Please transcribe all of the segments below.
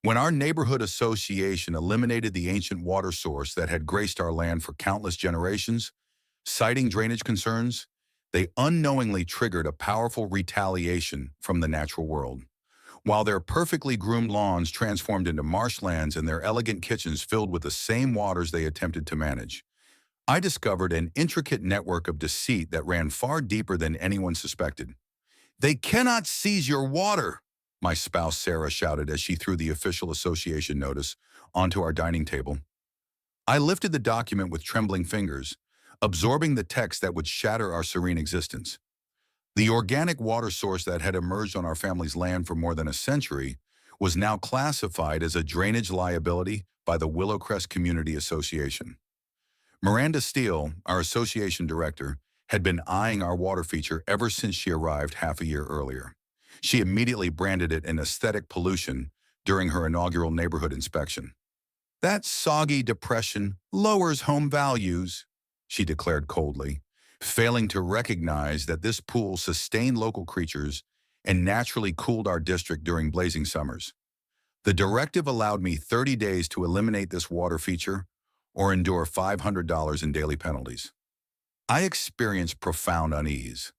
When our neighborhood association eliminated the ancient water source that had graced our land for countless generations, citing drainage concerns, they unknowingly triggered a powerful retaliation from the natural world. While their perfectly groomed lawns transformed into marshlands and their elegant kitchens filled with the same waters they attempted to manage, I discovered an intricate network of deceit that ran far deeper than anyone suspected. "They cannot seize your water," my spouse Sarah shouted as she threw the official association notice onto our dining table. I lifted the document with trembling fingers, absorbing the text that would shatter our serene existence. The organic water source that had emerged on our family's land for more than a century was now classified as a drainage liability by the Willow Crest Community Association. Miranda Steele, our association director, had been eyeing our water feature ever since she arrived half a year earlier. She immediately branded it an aesthetic pollution during her inaugural neighborhood inspection. "That soggy depression lowers home values," she declared coldly, failing to recognize that this pool sustained local creatures and naturally cooled our district during blazing summers. The directive allowed me 30 days to eliminate this water feature or endure $500 in daily penalties. I experienced profound unease.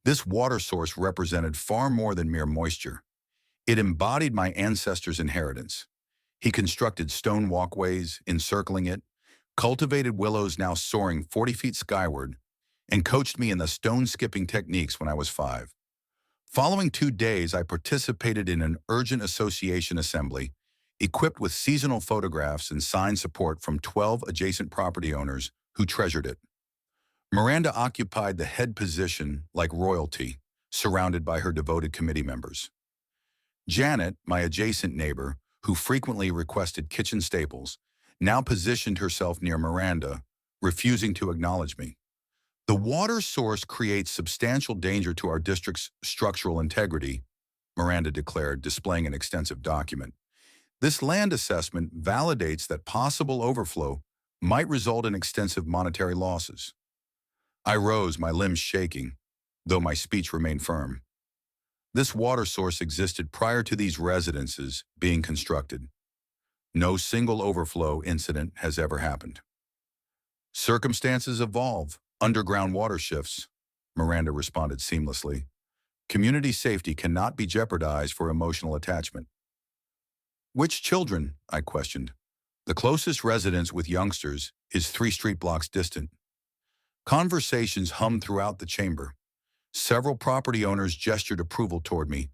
This water source represented far more than mere moisture. It embodied my ancestors' inheritance. He constructed stone walkways encircling it, cultivated willows now soaring 40 feet skyward, and coached me in the stone-skipping techniques when I was 5. Following 2 days, I participated in an urgent association assembly, equipped with seasonal photographs and signed support from 12 adjacent property owners who treasured it. Miranda occupied the head position like royalty, surrounded by her devoted committee members. Janet, my adjacent neighbor, who frequently requested kitchen staples, now positioned herself near Miranda, refusing to acknowledge me. "The water source creates substantial danger to our district's structural integrity," Miranda declared, displaying an extensive document. "This land assessment validates that possible overflow might result in extensive monetary losses." I rose, my limbs shaking, though my speech remained firm. This water source existed prior to these residences being constructed. No single overflow incident has ever happened. "Circumstances evolve, underground water shifts," Miranda responded seamlessly. "Community safety cannot be jeopardized for emotional attachment." "Which children?" I questioned. "The closest residence with youngsters is 3 street blocks distant." Conversations hummed throughout the chamber. Several property owners gestured approval toward me,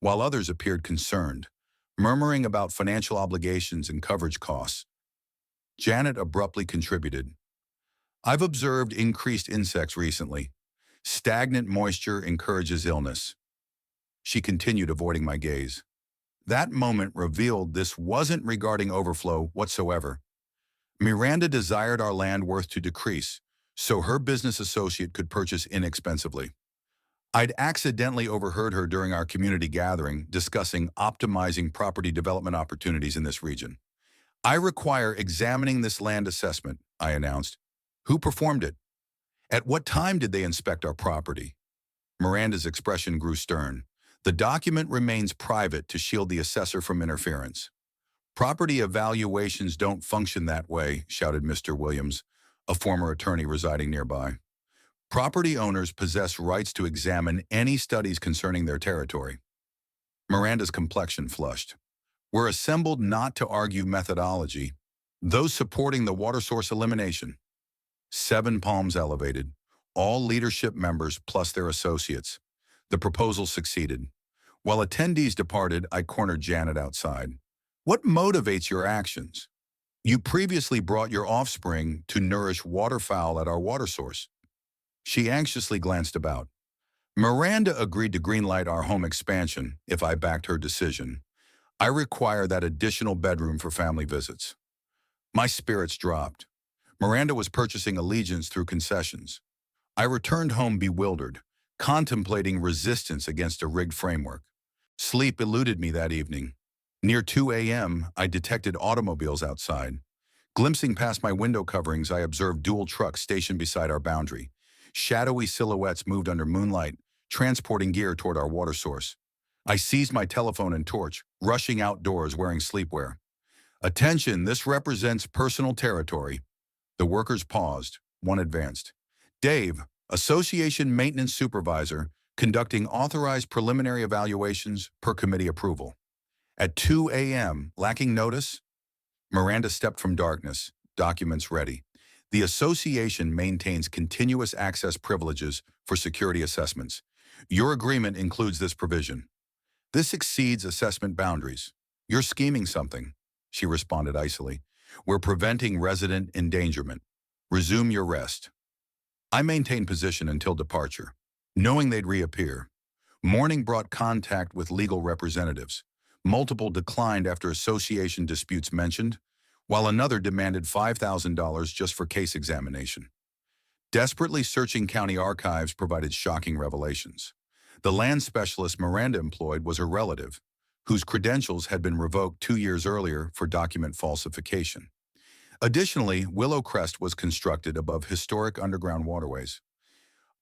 while others appeared concerned, murmuring about financial obligations and coverage costs. Janet abruptly contributed. "I've observed increased insects recently. Stagnant moisture encourages illness." She continued, avoiding my gaze. That moment revealed this wasn't regarding overflow whatsoever. Miranda desired our land worth to decrease, so her business associate could purchase inexpensively. I'd accidentally overheard her during our community gathering discussing optimizing property development opportunities in this region. "I require examining this land assessment," I announced. "Who performed it? At what time did they inspect our property?" Miranda's expression grew stern. "The document remains private to shield the assessor from interference." "Property evaluations don't function that way," shouted Mr. Williams, a former attorney residing nearby. "Property owners possess rights to examine any studies concerning their territory." Miranda's complexion flushed. "We're assembled not to argue methodology. Those supporting the water source elimination." 7 palms elevated, all leadership members plus their associates. The proposal succeeded. While attendees departed, I cornered Janet outside. "What motivates your actions? You previously brought your offspring to nourish waterfowl at our water source." She anxiously glanced about. "Miranda agreed to greenlight our home expansion if I backed her decision. I require that additional bedroom for family visits." My spirits dropped. Miranda was purchasing allegiance through concessions. I returned home bewildered, contemplating resistance against a rigged framework. Sleep eluded me that evening. Near 2 a.m., I detected automobiles outside. Glimpsing past my window coverings, I observed dual trucks stationed beside our boundary. Shadowy silhouettes moved under moonlight, transporting gear toward our water source. I seized my telephone and torch, rushing outdoors wearing sleepwear. Attention, this represents personal territory. The workers paused. One advanced. Dave, Association Maintenance Supervisor, conducting authorized preliminary evaluations per committee approval. At 2 a.m., lacking notice, Miranda stepped from darkness, documents ready. The association maintains continuous access privileges for security assessments. Your agreement includes this provision. This exceeds assessment boundaries. You're scheming something, she responded icily. We're preventing resident endangerment. Resume your rest. I maintained position until departure, knowing they'd reappear. Morning brought contact with legal representatives. Multiple declined after association disputes mentioned, while another demanded $5,000 just for case examination. Desperately searching county archives provided shocking revelations. The land specialist Miranda employed was her relative, whose credentials had been revoked 2 years earlier for document falsification. Additionally, Willow Crest was constructed above historic underground waterways.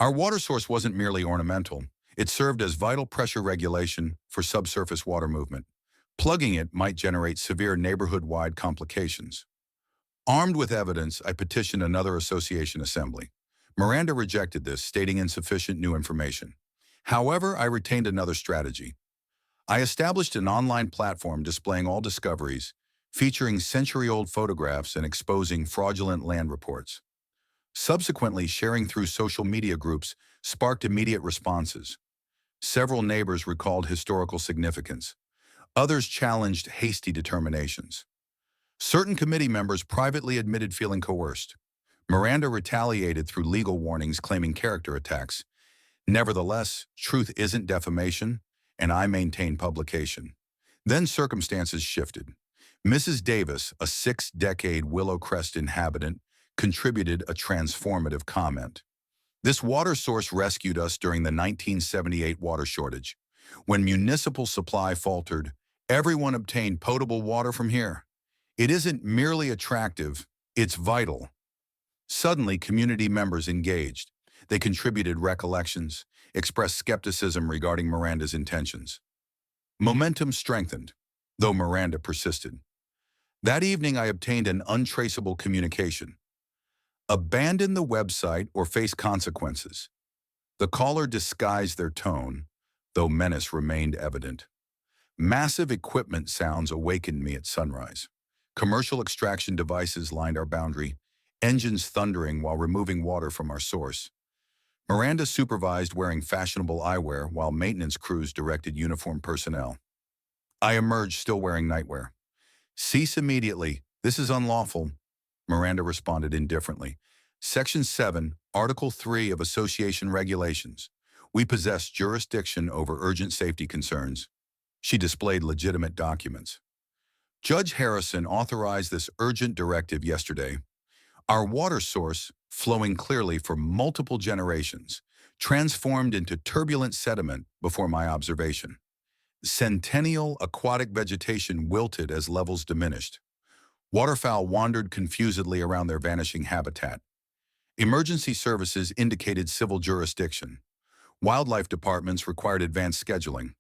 Our water source wasn't merely ornamental. It served as vital pressure regulation for subsurface water movement. Plugging it might generate severe neighborhood-wide complications. Armed with evidence, I petitioned another association assembly. Miranda rejected this, stating insufficient new information. However, I retained another strategy. I established an online platform displaying all discoveries, featuring century-old photographs and exposing fraudulent land reports. Subsequently, sharing through social media groups sparked immediate responses. Several neighbors recalled historical significance. Others challenged hasty determinations. Certain committee members privately admitted feeling coerced. Miranda retaliated through legal warnings claiming character attacks. Nevertheless, truth isn't defamation, and I maintained publication. Then circumstances shifted. Mrs. Davis, a 6-decade Willow Crest inhabitant, contributed a transformative comment. This water source rescued us during the 1978 water shortage. When municipal supply faltered, everyone obtained potable water from here. It isn't merely attractive, it's vital. Suddenly, community members engaged. They contributed recollections, expressed skepticism regarding Miranda's intentions. Momentum strengthened, though Miranda persisted. That evening, I obtained an untraceable communication. Abandon the website or face consequences. The caller disguised their tone, though menace remained evident. Massive equipment sounds awakened me at sunrise. Commercial extraction devices lined our boundary, engines thundering while removing water from our source. Miranda supervised wearing fashionable eyewear while maintenance crews directed uniformed personnel. I emerged still wearing nightwear. Cease immediately. This is unlawful, Miranda responded indifferently. Section 7, Article 3 of Association Regulations. We possess jurisdiction over urgent safety concerns. She displayed legitimate documents. Judge Harrison authorized this urgent directive yesterday. Our water source, flowing clearly for multiple generations, transformed into turbulent sediment before my observation. Centennial aquatic vegetation wilted as levels diminished. Waterfowl wandered confusedly around their vanishing habitat. Emergency services indicated civil jurisdiction. Wildlife departments required advanced scheduling.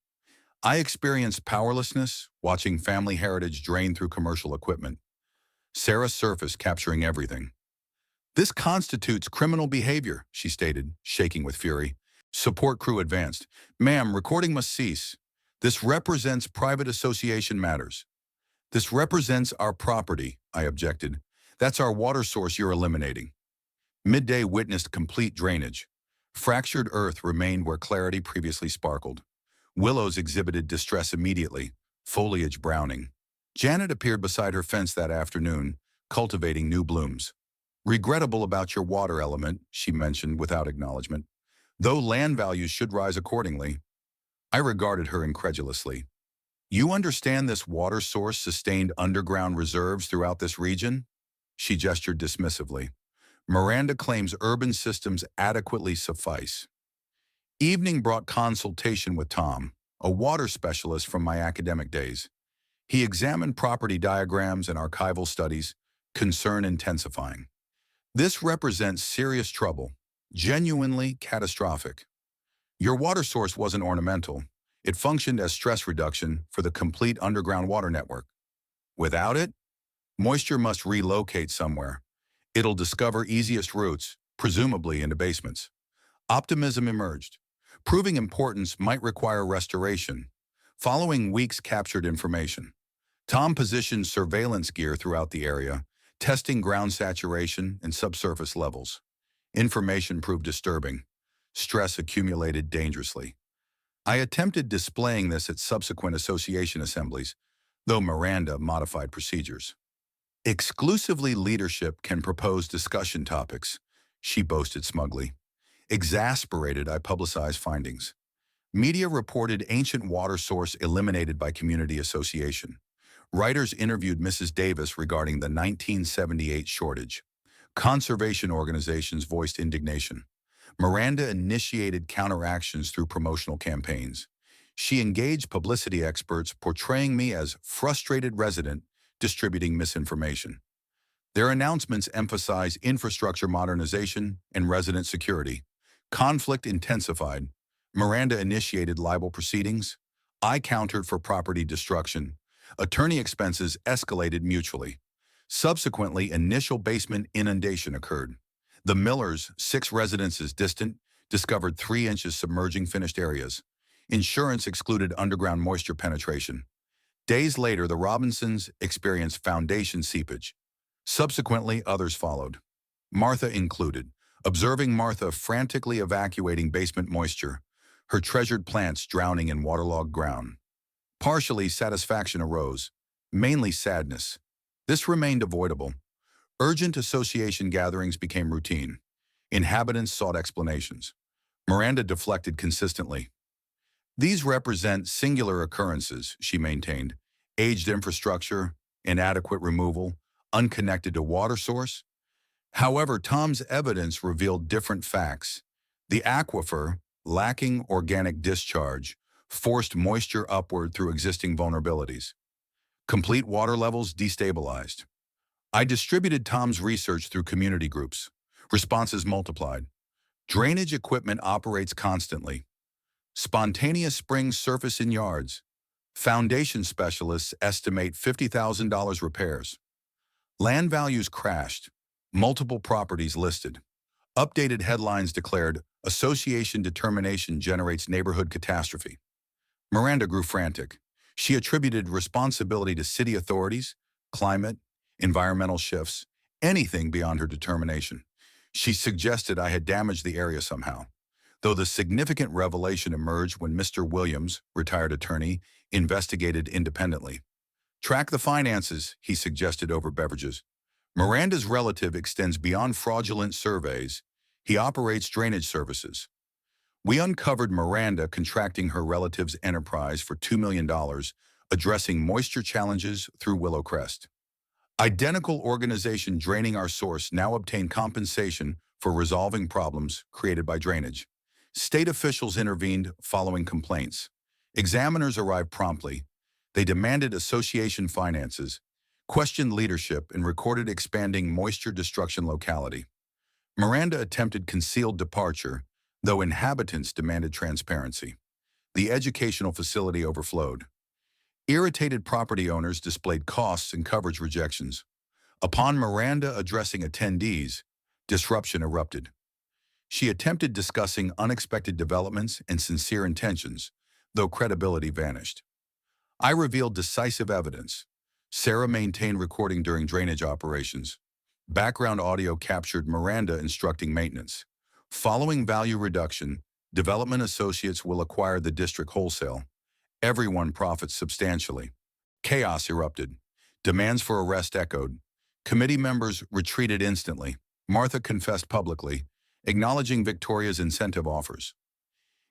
I experienced powerlessness, watching family heritage drain through commercial equipment. Sarah's surface capturing everything. This constitutes criminal behavior, she stated, shaking with fury. Support crew advanced. Ma'am, recording must cease. This represents private association matters. This represents our property, I objected. That's our water source you're eliminating. Midday witnessed complete drainage. Fractured earth remained where clarity previously sparkled. Willows exhibited distress immediately, foliage browning. Janet appeared beside her fence that afternoon, cultivating new blooms. Regrettable about your water element, she mentioned without acknowledgement. Though land values should rise accordingly. I regarded her incredulously. You understand this water source sustained underground reserves throughout this region? She gestured dismissively. Miranda claims urban systems adequately suffice. Evening brought consultation with Tom, a water specialist from my academic days. He examined property diagrams and archival studies, concern intensifying. This represents serious trouble, genuinely catastrophic. Your water source wasn't ornamental. It functioned as stress reduction for the complete underground water network. Without it, moisture must relocate somewhere. It'll discover easiest routes, presumably into basements. Optimism emerged. Proving importance might require restoration. Following weeks captured information. Tom positioned surveillance gear throughout the area, testing ground saturation and subsurface levels. Information proved disturbing. Stress accumulated dangerously. I attempted displaying this at subsequent association assemblies, though Miranda modified procedures. Exclusively leadership can propose discussion topics, she boasted smugly. Exasperated, I publicized findings. Media reported ancient water source eliminated by community association. Writers interviewed Mrs. Davis regarding the 1978 shortage. Conservation organizations voiced indignation. Miranda initiated counteractions through promotional campaigns. She engaged publicity experts, portraying me as frustrated resident distributing misinformation. Their announcements emphasize infrastructure modernization and resident security. Conflict intensified. Miranda initiated libel proceedings. I countered for property destruction. Attorney expenses escalated mutually. Subsequently, initial basement inundation occurred. The Millers, 6 residences distant, discovered 3 inches submerging finished areas. Insurance excluded underground moisture penetration. Days later, the Robinsons experienced foundation seepage. Subsequently, others followed. Martha included, observing Martha frantically evacuating basement moisture, her treasured plants drowning in waterlogged ground. Partially, satisfaction arose, mainly sadness. This remained avoidable. Urgent association gatherings became routine. Inhabitants sought explanations. Miranda deflected consistently. These represent singular occurrences, she maintained. Aged infrastructure, inadequate removal, unconnected to water source. However, Tom's evidence revealed different facts. The aquifer, lacking organic discharge, forced moisture upward through existing vulnerabilities. Complete water levels destabilized. I distributed Tom's research through community groups. Responses multiplied. Drainage equipment operates constantly. Spontaneous springs surface in yards. Foundation specialists estimate $50,000 repairs. Land values crashed. Multiple properties listed. Updated headlines declared, association determination generates neighborhood catastrophe. Miranda grew frantic. She attributed responsibility to city authorities, climate, environmental shifts, anything beyond her determination. She suggested I had damaged the area somehow, though the significant revelation emerged when Mr. Williams, retired attorney, investigated independently. Track the finances, he suggested over beverages. Miranda's relative extends beyond fraudulent surveys. He operates drainage services. We uncovered Miranda contracting her relative's enterprise for $2 million, addressing moisture challenges through Willow Crest. Identical organization draining our source now obtain compensation for resolving problems created by drainage. State officials intervened following complaints. Examiners arrived promptly. They demanded association finances, questioned leadership, and recorded expanding moisture destruction locality. Miranda attempted concealed departure, though inhabitants demanded transparency. The educational facility overflowed. Irritated property owners displayed costs and coverage rejections. Upon Miranda addressing attendees, disruption erupted. She attempted discussing unexpected developments and sincere intentions, though credibility vanished. I revealed decisive evidence. Sarah maintained recording during drainage operations. Background audio captured Miranda instructing maintenance. Following value reduction, development associates will acquire the district wholesale. Everyone profits substantially. Chaos erupted. Demands for arrest echoed. Committee members retreated instantly. Martha confessed publicly, acknowledging Victoria's incentive offers.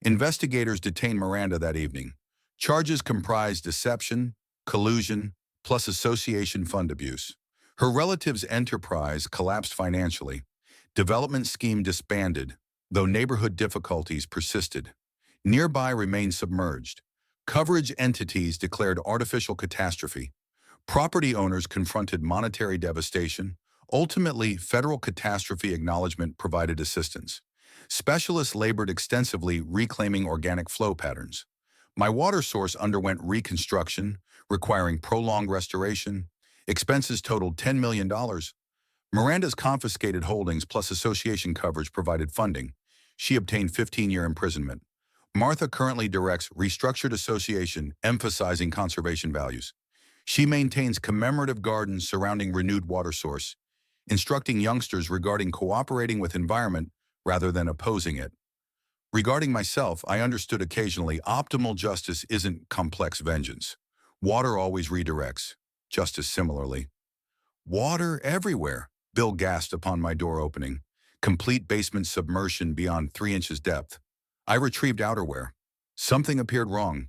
Investigators detained Miranda that evening. Charges comprised deception, collusion, plus association fund abuse. Her relative's enterprise collapsed financially. Development scheme disbanded, though neighborhood difficulties persisted. Nearby remained submerged. Coverage entities declared artificial catastrophe. Property owners confronted monetary devastation. Ultimately, federal catastrophe acknowledgement provided assistance. Specialists labored extensively reclaiming organic flow patterns. My water source underwent reconstruction, requiring prolonged restoration. Expenses totaled $10 million. Miranda's confiscated holdings plus association coverage provided funding. She obtained 15-year imprisonment. Martha currently directs Restructured Association, emphasizing conservation values. She maintains commemorative gardens surrounding renewed water source, instructing youngsters regarding cooperating with environment rather than opposing it. Regarding myself, I understood occasionally optimal justice isn't complex vengeance. Water always redirects. Justice similarly. Water everywhere, Bill gasped upon my door opening. Complete basement submersion beyond 3 inches depth. I retrieved outerwear. Something appeared wrong.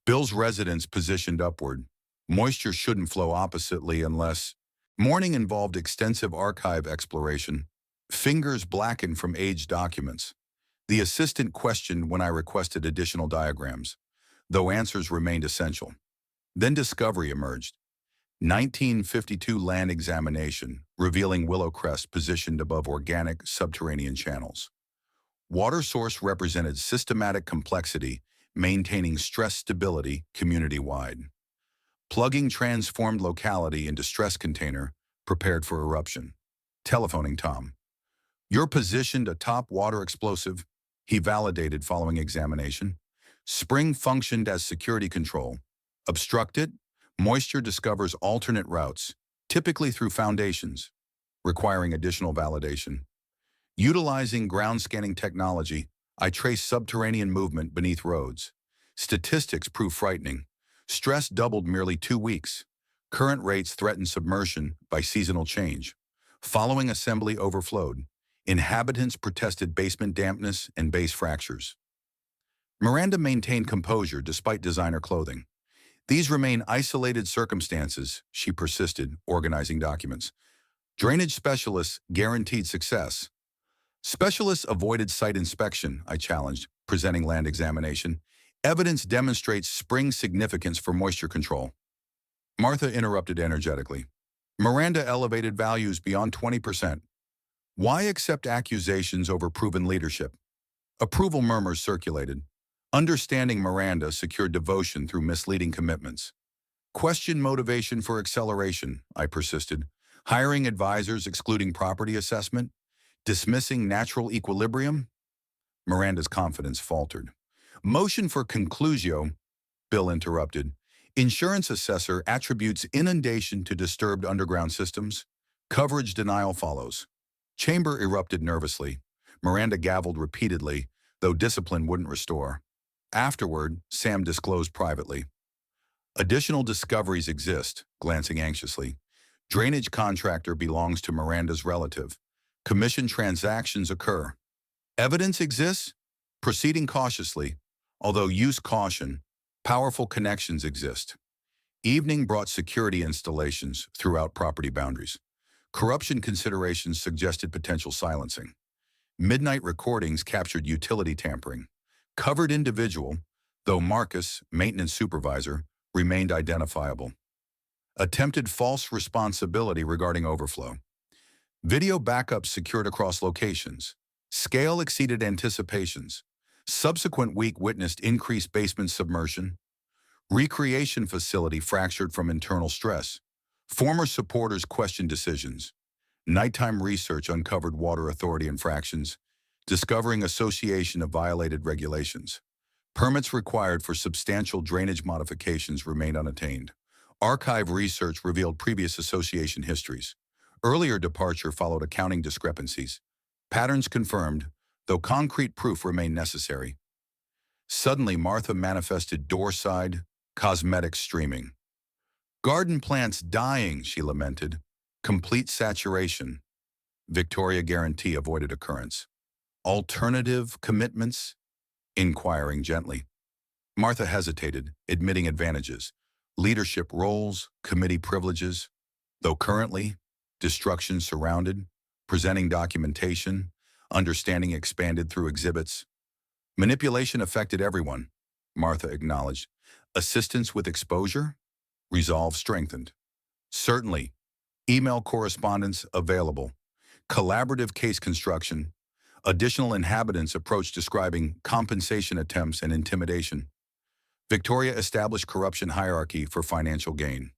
Bill's residence positioned upward. Moisture shouldn't flow oppositely unless... Morning involved extensive archive exploration. Fingers blackened from aged documents. The assistant questioned when I requested additional diagrams, though answers remained essential. Then discovery emerged. 1952 land examination, revealing Willow Crest positioned above organic subterranean channels. Water source represented systematic complexity, maintaining stress stability community-wide. Plugging transformed locality into stress container, prepared for eruption. Telephoning Tom. You're positioned atop water explosive, he validated following examination. Spring functioned as security control. Obstructed, moisture discovers alternate routes, typically through foundations, requiring additional validation. Utilizing ground scanning technology, I traced subterranean movement beneath roads. Statistics prove frightening. Stress doubled merely 2 weeks. Current rates threaten submersion by seasonal change. Following assembly overflowed. Inhabitants protested basement dampness and base fractures. Miranda maintained composure despite designer clothing. These remain isolated circumstances, she persisted, organizing documents. Drainage specialists guaranteed success. Specialists avoided site inspection, I challenged, presenting land examination. Evidence demonstrates spring significance for moisture control. Martha interrupted energetically. Miranda elevated values beyond 20%. Why accept accusations over proven leadership? Approval murmurs circulated. Understanding Miranda secured devotion through misleading commitments. Question motivation for acceleration, I persisted. Hiring advisors excluding property assessment? Dismissing natural equilibrium? Miranda's confidence faltered. Motion for conclusio, Bill interrupted. Insurance assessor attributes inundation to disturbed underground systems. Coverage denial follows. Chamber erupted nervously. Miranda gavelled repeatedly, though discipline wouldn't restore. Afterward, Sam disclosed privately. Additional discoveries exist, glancing anxiously. Drainage contractor belongs to Miranda's relative. Commission transactions occur. Evidence exists? Proceeding cautiously. Although use caution, powerful connections exist. Evening brought security installations throughout property boundaries. Corruption considerations suggested potential silencing. Midnight recordings captured utility tampering. Covered individual, though Marcus, maintenance supervisor, remained identifiable. Attempted false responsibility regarding overflow. Video backups secured across locations. Scale exceeded anticipations. Subsequent week witnessed increased basement submersion. Recreation facility fractured from internal stress. Former supporters questioned decisions. Nighttime research uncovered water authority infractions, discovering association of violated regulations. Permits required for substantial drainage modifications remained unattained. Archive research revealed previous association histories. Earlier departure followed accounting discrepancies. Patterns confirmed, though concrete proof remained necessary. Suddenly, Martha manifested door-side, cosmetic streaming. Garden plants dying, she lamented. Complete saturation. Victoria guarantee avoided occurrence. Alternative commitments? Inquiring gently. Martha hesitated, admitting advantages. Leadership roles, committee privileges. Though currently, destruction surrounded, presenting documentation, understanding expanded through exhibits. Manipulation affected everyone, Martha acknowledged. Assistance with exposure? Resolve strengthened. Certainly. Email correspondence available. Collaborative case construction. Additional inhabitants approach describing compensation attempts and intimidation. Victoria established corruption hierarchy for financial gain.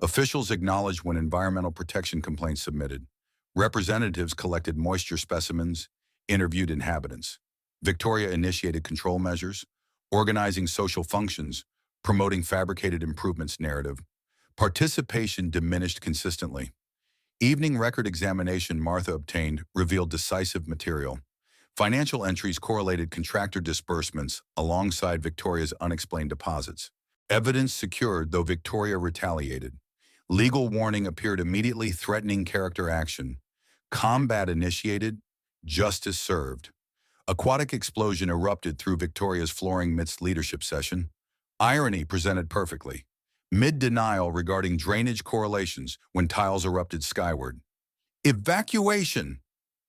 Officials acknowledged when environmental protection complaints submitted. Representatives collected moisture specimens, interviewed inhabitants. Victoria initiated control measures, organizing social functions, promoting fabricated improvements narrative. Participation diminished consistently. Evening record examination Martha obtained revealed decisive material. Financial entries correlated contractor disbursements alongside Victoria's unexplained deposits. Evidence secured, though Victoria retaliated. Legal warning appeared immediately, threatening character action. Combat initiated, justice served. Aquatic explosion erupted through Victoria's flooring midst leadership session. Irony presented perfectly. Mid-denial regarding drainage correlations when tiles erupted skyward. Evacuation!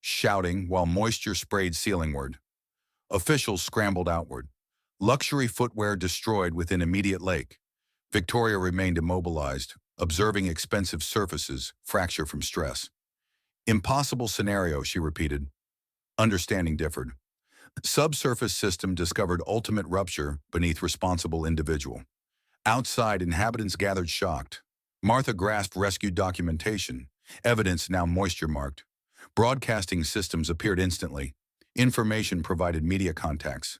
Shouting while moisture sprayed ceilingward. Officials scrambled outward. Luxury footwear destroyed within immediate lake. Victoria remained immobilized, observing expensive surfaces fracture from stress. Impossible scenario, she repeated. Understanding differed. Subsurface system discovered ultimate rupture beneath responsible individual. Outside, inhabitants gathered shocked. Martha grasped rescue documentation, evidence now moisture-marked. Broadcasting systems appeared instantly. Information provided media contacts.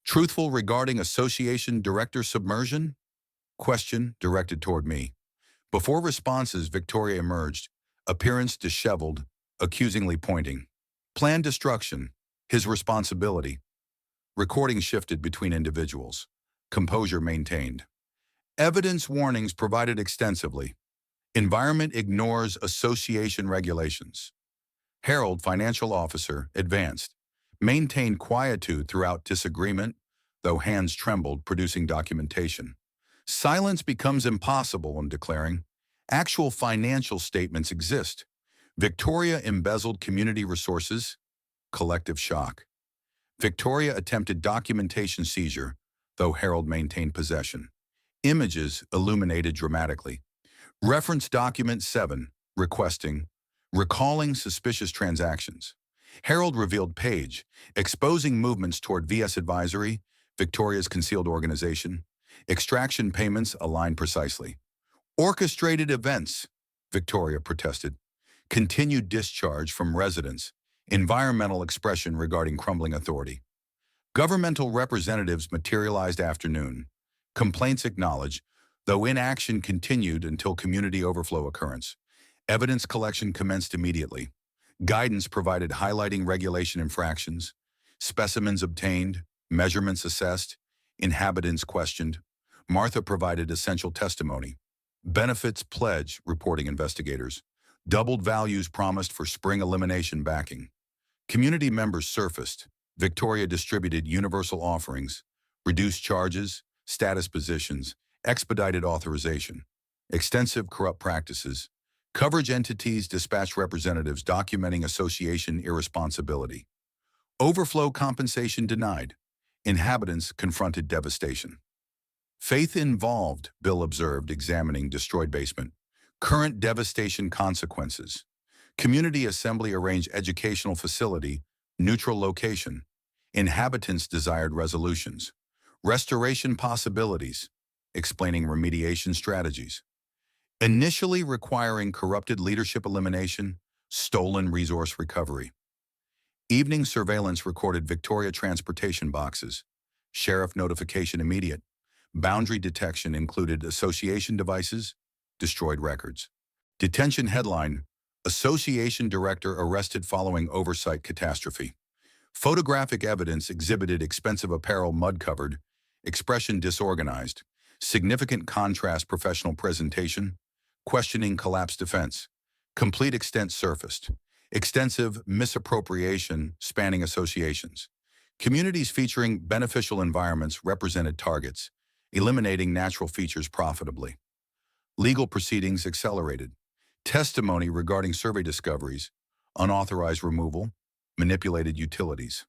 Truthful regarding association director submersion? Question directed toward me. Before responses, Victoria emerged, appearance disheveled, accusingly pointing. Planned destruction, his responsibility. Recording shifted between individuals. Composure maintained. Evidence warnings provided extensively. Environment ignores association regulations. Harold, financial officer, advanced. Maintained quietude throughout disagreement, though hands trembled, producing documentation. Silence becomes impossible when declaring. Actual financial statements exist. Victoria embezzled community resources. Collective shock. Victoria attempted documentation seizure, though Harold maintained possession. Images illuminated dramatically. Reference document 7, requesting, recalling suspicious transactions. Harold revealed page, exposing movements toward VS Advisory, Victoria's concealed organization. Extraction payments aligned precisely. Orchestrated events, Victoria protested. Continued discharge from residents. Environmental expression regarding crumbling authority. Governmental representatives materialized afternoon. Complaints acknowledged, though inaction continued until community overflow occurrence. Evidence collection commenced immediately. Guidance provided highlighting regulation infractions. Specimens obtained, measurements assessed, inhabitants questioned. Martha provided essential testimony. Benefits pledge, reporting investigators. Doubled values promised for spring elimination backing. Community members surfaced. Victoria distributed universal offerings, reduced charges, status positions, expedited authorization. Extensive corrupt practices. Coverage entities dispatched representatives documenting association irresponsibility. Overflow compensation denied. Inhabitants confronted devastation. Faith involved, Bill observed, examining destroyed basement. Current devastation consequences. Community assembly arranged educational facility, neutral location. Inhabitants desired resolutions. Restoration possibilities, explaining remediation strategies. Initially requiring corrupted leadership elimination, stolen resource recovery. Evening surveillance recorded Victoria transportation boxes. Sheriff notification immediate. Boundary detection included association devices, destroyed records. Detention headline, Association Director arrested following oversight catastrophe. Photographic evidence exhibited expensive apparel mud-covered, expression disorganized, significant contrast professional presentation, questioning collapsed defense, complete extent surfaced, extensive misappropriation spanning associations. Communities featuring beneficial environments represented targets, eliminating natural features profitably. Legal proceedings accelerated. Testimony regarding survey discoveries, unauthorized removal, manipulated utilities.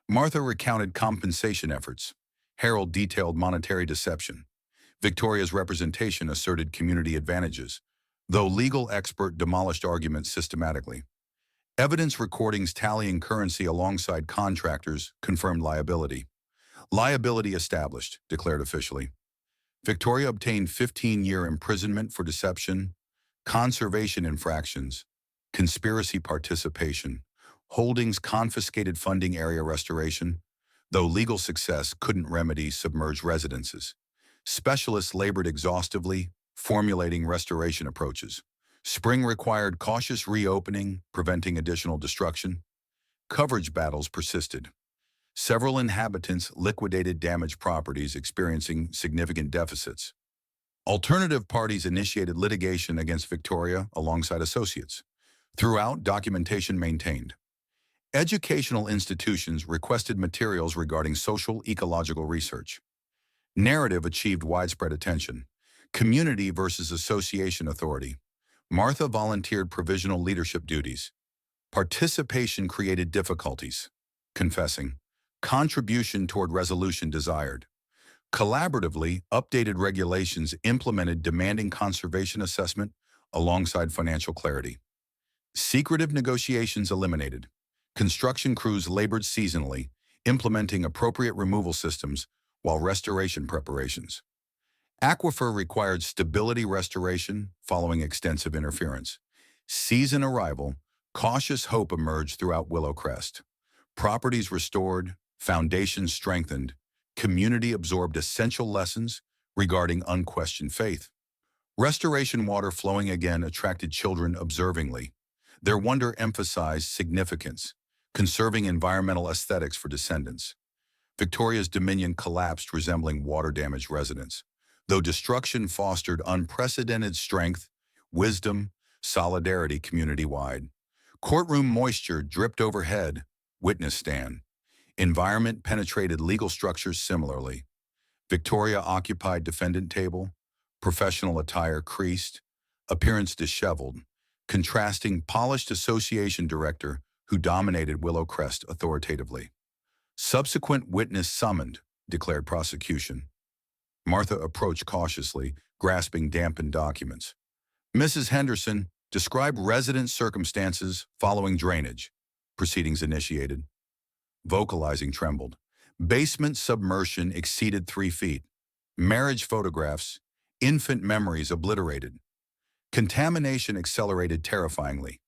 Martha recounted compensation efforts. Harold detailed monetary deception. Victoria's representation asserted community advantages, though legal expert demolished arguments systematically. Evidence recordings tallying currency alongside contractors confirmed liability. Liability established, declared officially. Victoria obtained 15-year imprisonment for deception, conservation infractions, conspiracy participation, holdings confiscated funding area restoration, though legal success couldn't remedy submerged residences. Specialists labored exhaustively, formulating restoration approaches. Spring required cautious reopening, preventing additional destruction. Coverage battles persisted. Several inhabitants liquidated damaged properties experiencing significant deficits. Alternative parties initiated litigation against Victoria alongside associates. Throughout, documentation maintained. Educational institutions requested materials regarding social ecological research. Narrative achieved widespread attention. Community versus association authority. Martha volunteered provisional leadership duties. Participation created difficulties. Confessing. Contribution toward resolution desired. Collaboratively, updated regulations implemented demanding conservation assessment alongside financial clarity. Secretive negotiations eliminated. Construction crews labored seasonally, implementing appropriate removal systems while restoration preparations. Aquifer required stability restoration following extensive interference. Season arrival, cautious hope emerged throughout Willow Crest. Properties restored, foundations strengthened, community absorbed essential lessons regarding unquestioned faith. Restoration water flowing again attracted children observingly. Their wonder emphasized significance, conserving environmental aesthetics for descendants. Victoria's dominion collapsed, resembling water-damaged residents, though destruction fostered unprecedented strength, wisdom, solidarity community-wide. Courtroom moisture dripped overhead, witness stand. Environment penetrated legal structures similarly. Victoria occupied defendant table, professional attire creased, appearance disheveled, contrasting polished association director who dominated Willow Crest authoritatively. Subsequent witness summoned, declared prosecution. Martha approached cautiously, grasping dampened documents. Mrs. Henderson, describe resident circumstances following drainage. Proceedings initiated. Vocalizing trembled. Basement submersion exceeded 3 feet. Marriage photographs, infant memories obliterated. Contamination accelerated terrifyingly.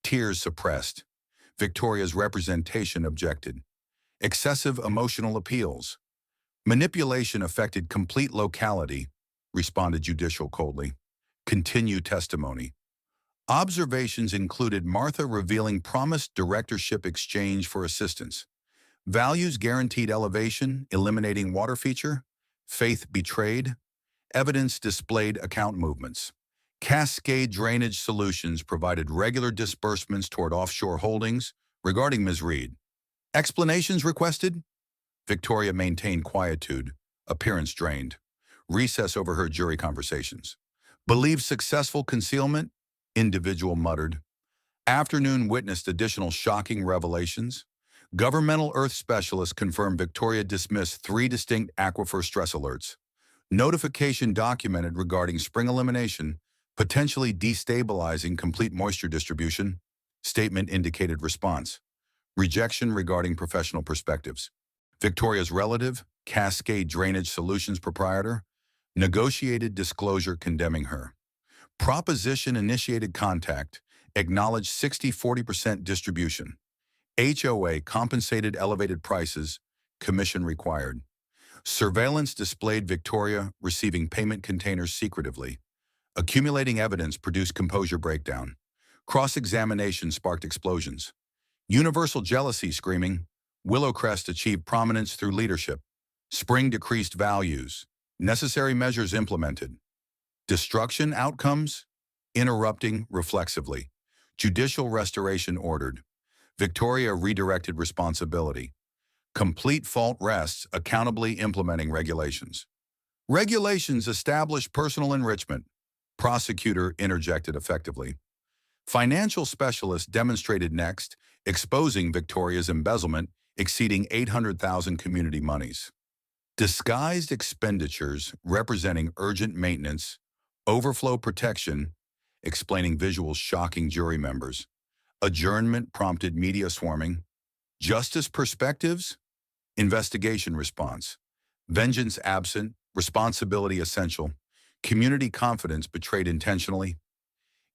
Tears suppressed. Victoria's representation objected. Excessive emotional appeals. Manipulation affected complete locality, responded judicial coldly. Continue testimony. Observations included Martha revealing promised directorship exchange for assistance. Values guaranteed elevation, eliminating water feature. Faith betrayed. Evidence displayed account movements. Cascade drainage solutions provided regular disbursements toward offshore holdings. Regarding Ms. Reed, explanations requested? Victoria maintained quietude, appearance drained. Recess overheard jury conversations. Believed successful concealment? Individual muttered. Afternoon witnessed additional shocking revelations. Governmental earth specialists confirmed Victoria dismissed 3 distinct aquifer stress alerts. Notification documented regarding spring elimination, potentially destabilizing complete moisture distribution. Statement indicated response. Rejection regarding professional perspectives. Victoria's relative, Cascade Drainage Solutions proprietor, negotiated disclosure condemning her. Proposition initiated contact, acknowledged 60-40% distribution. HOA compensated elevated prices, commission required. Surveillance displayed Victoria receiving payment containers secretively. Accumulating evidence produced composure breakdown. Cross-examination sparked explosions. Universal jealousy screaming. Willow Crest achieved prominence through leadership. Spring decreased values. Necessary measures implemented. Destruction outcomes? Interrupting reflexively. Judicial restoration ordered. Victoria redirected responsibility. Complete fault rests, accountably implementing regulations. Regulations established personal enrichment. Prosecutor interjected effectively. Financial specialists demonstrated next, exposing Victoria's embezzlement exceeding 800,000 community monies. Disguised expenditures representing urgent maintenance, overflow protection, explaining visuals shocking jury members. Adjournment prompted media swarming. Justice perspectives? Investigation response. Vengeance absent, responsibility essential. Community confidence betrayed intentionally.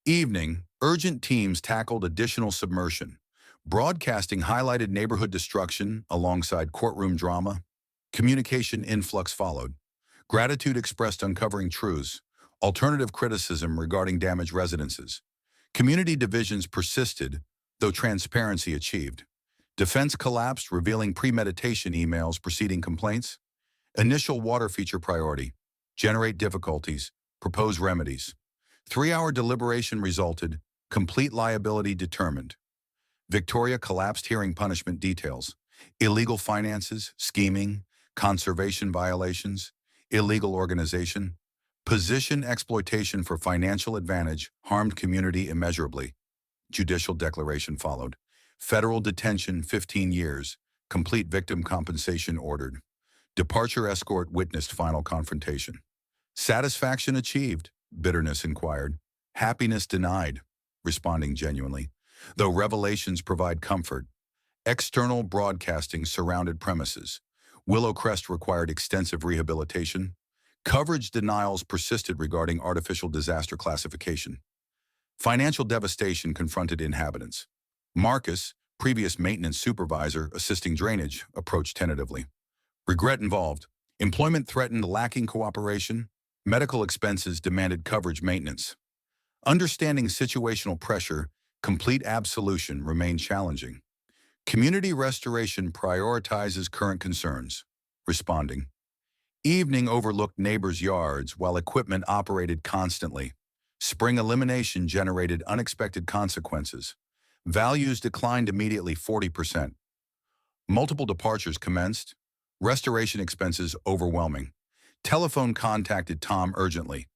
Evening, urgent teams tackled additional submersion. Broadcasting highlighted neighborhood destruction alongside courtroom drama. Communication influx followed. Gratitude expressed uncovering truths. Alternative criticism regarding damaged residences. Community divisions persisted, though transparency achieved. Defense collapsed, revealing premeditation emails preceding complaints. Initial water feature priority. Generate difficulties. Propose remedies. 3-hour deliberation resulted. Complete liability determined. Victoria collapsed hearing punishment details. Illegal finances, scheming, conservation violations, illegal organization, position exploitation for financial advantage harmed community immeasurably. Judicial declaration followed. Federal detention 15 years. Complete victim compensation ordered. Departure escort witnessed final confrontation. Satisfaction achieved. Bitterness inquired. Happiness denied. Responding genuinely. Though revelations provide comfort. External broadcasting surrounded premises. Willow Crest required extensive rehabilitation. Coverage denials persisted regarding artificial disaster classification. Financial devastation confronted inhabitants. Marcus, previous maintenance supervisor assisting drainage, approached tentatively. Regret involved. Employment threatened lacking cooperation. Medical expenses demanded coverage maintenance. Understanding situational pressure, complete absolution remained challenging. Community restoration prioritizes current concerns. Responding. Evening overlooked neighbors' yards while equipment operated constantly. Spring elimination generated unexpected consequences. Values declined immediately 40%. Multiple departures commenced. Restoration expenses overwhelming. Telephone contacted Tom urgently.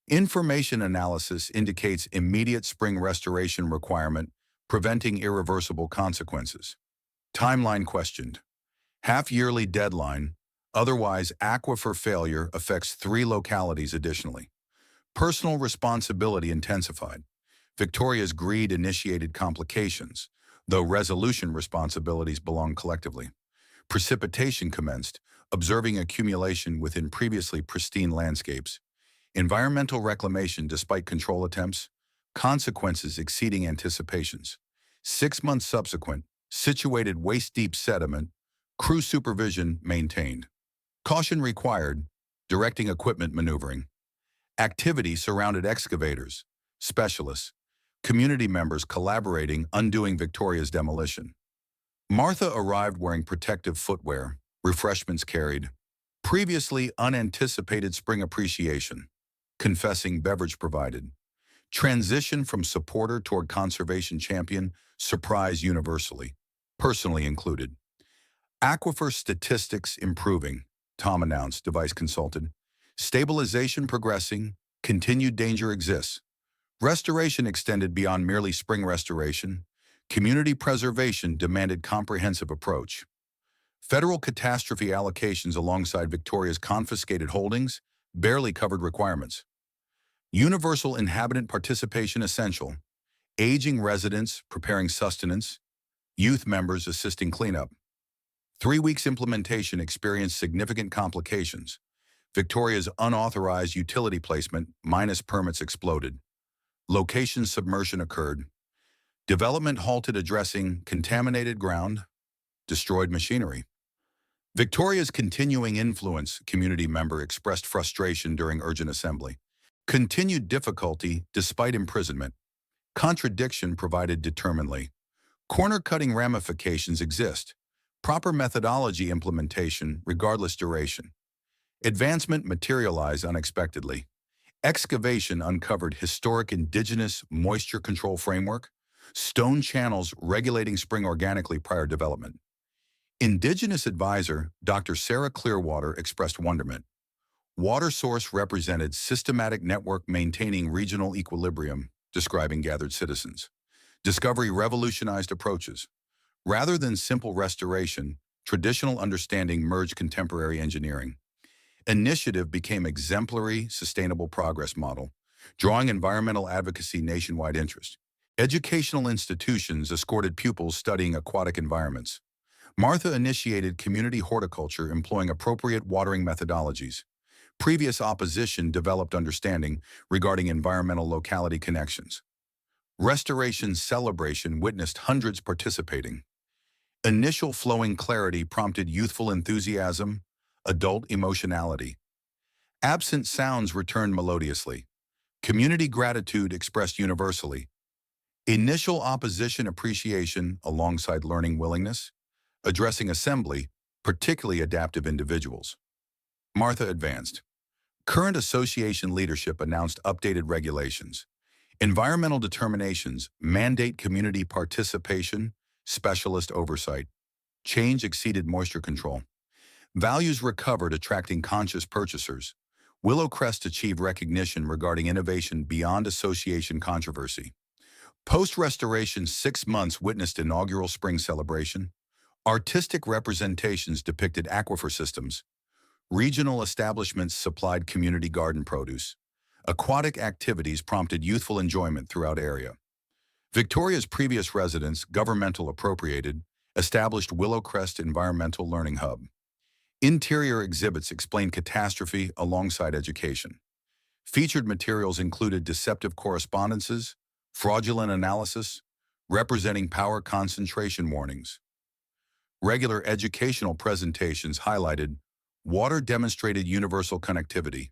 Information analysis indicates immediate spring restoration requirement, preventing irreversible consequences. Timeline questioned. Half-yearly deadline. Otherwise, aquifer failure affects 3 localities additionally. Personal responsibility intensified. Victoria's greed initiated complications, though resolution responsibilities belong collectively. Precipitation commenced, observing accumulation within previously pristine landscapes. Environmental reclamation despite control attempts. Consequences exceeding anticipations. 6 months subsequent, situated waist-deep sediment. Crew supervision maintained. Caution required, directing equipment maneuvering. Activity surrounded excavators, specialists, community members collaborating, undoing Victoria's demolition. Martha arrived wearing protective footwear, refreshments carried. Previously unanticipated spring appreciation, confessing beverage provided. Transition from supporter toward conservation champion, surprise universally, personally included. Aquifer statistics improving, Tom announced, device consulted. Stabilization progressing, continued danger exists. Restoration extended beyond merely spring restoration. Community preservation demanded comprehensive approach. Federal catastrophe allocations alongside Victoria's confiscated holdings barely covered requirements. Universal inhabitant participation essential. Aging residents preparing sustenance. Youth members assisting cleanup. 3 weeks implementation experienced significant complications. Victoria's unauthorized utility placement minus permits exploded. Location submersion occurred. Development halted addressing contaminated ground, destroyed machinery. Victoria's continuing influence, community member expressed frustration during urgent assembly. Continued difficulty despite imprisonment. Contradiction provided determinedly. Corner-cutting ramifications exist. Proper methodology implementation regardless duration. Advancement materialized unexpectedly. Excavation uncovered historic indigenous moisture control framework. Stone channels regulating spring organically prior development. Indigenous advisor Dr. Sarah Clearwater expressed wonderment. Water source represented systematic network maintaining regional equilibrium, describing gathered citizens. Discovery revolutionized approaches. Rather than simple restoration, traditional understanding merged contemporary engineering. Initiative became exemplary sustainable progress model, drawing environmental advocacy nationwide interest. Educational institutions escorted pupils studying aquatic environments. Martha initiated community horticulture employing appropriate watering methodologies. Previous opposition developed understanding regarding environmental locality connections. Restoration celebration witnessed hundreds participating. Initial flowing clarity prompted youthful enthusiasm, adult emotionality. Absent sounds returned melodiously. Community gratitude expressed universally. Initial opposition appreciation alongside learning willingness, addressing assembly, particularly adaptive individuals. Martha advanced. Current association leadership announced updated regulations. Environmental determinations mandate community participation, specialist oversight. Change exceeded moisture control. Values recovered, attracting conscious purchasers. Willow Crest achieved recognition regarding innovation beyond association controversy. Post-restoration 6 months witnessed inaugural spring celebration. Artistic representations depicted aquifer systems. Regional establishments supplied community garden produce. Aquatic activities prompted youthful enjoyment throughout area. Victoria's previous residents, governmental appropriated, established Willow Crest Environmental Learning Hub. Interior exhibits explained catastrophe alongside education. Featured materials included deceptive correspondences, fraudulent analysis, representing power concentration warnings. Regular educational presentations highlighted water demonstrated universal connectivity.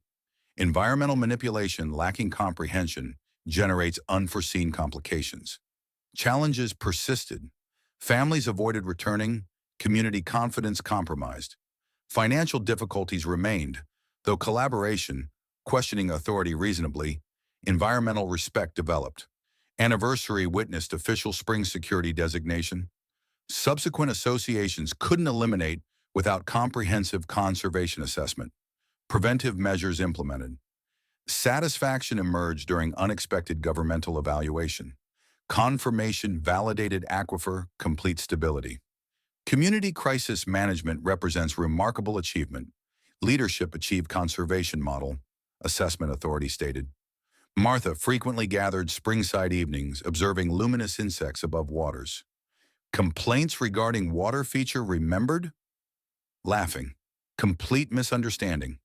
Environmental manipulation lacking comprehension generates unforeseen complications. Challenges persisted. Families avoided returning, community confidence compromised. Financial difficulties remained, though collaboration, questioning authority reasonably, environmental respect developed. Anniversary witnessed official spring security designation. Subsequent associations couldn't eliminate without comprehensive conservation assessment. Preventive measures implemented. Satisfaction emerged during unexpected governmental evaluation. Confirmation validated aquifer complete stability. Community crisis management represents remarkable achievement. Leadership achieved conservation model, assessment authority stated. Martha frequently gathered springside evenings observing luminous insects above waters. Complaints regarding water feature remembered? Laughing. Complete misunderstanding.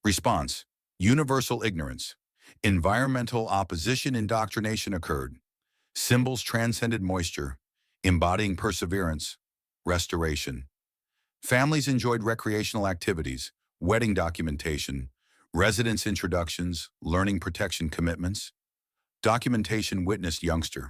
Response: universal ignorance. Environmental opposition indoctrination occurred. Symbols transcended moisture, embodying perseverance. Restoration. Families enjoyed recreational activities, wedding documentation, residence introductions, learning protection commitments. Documentation witnessed youngster.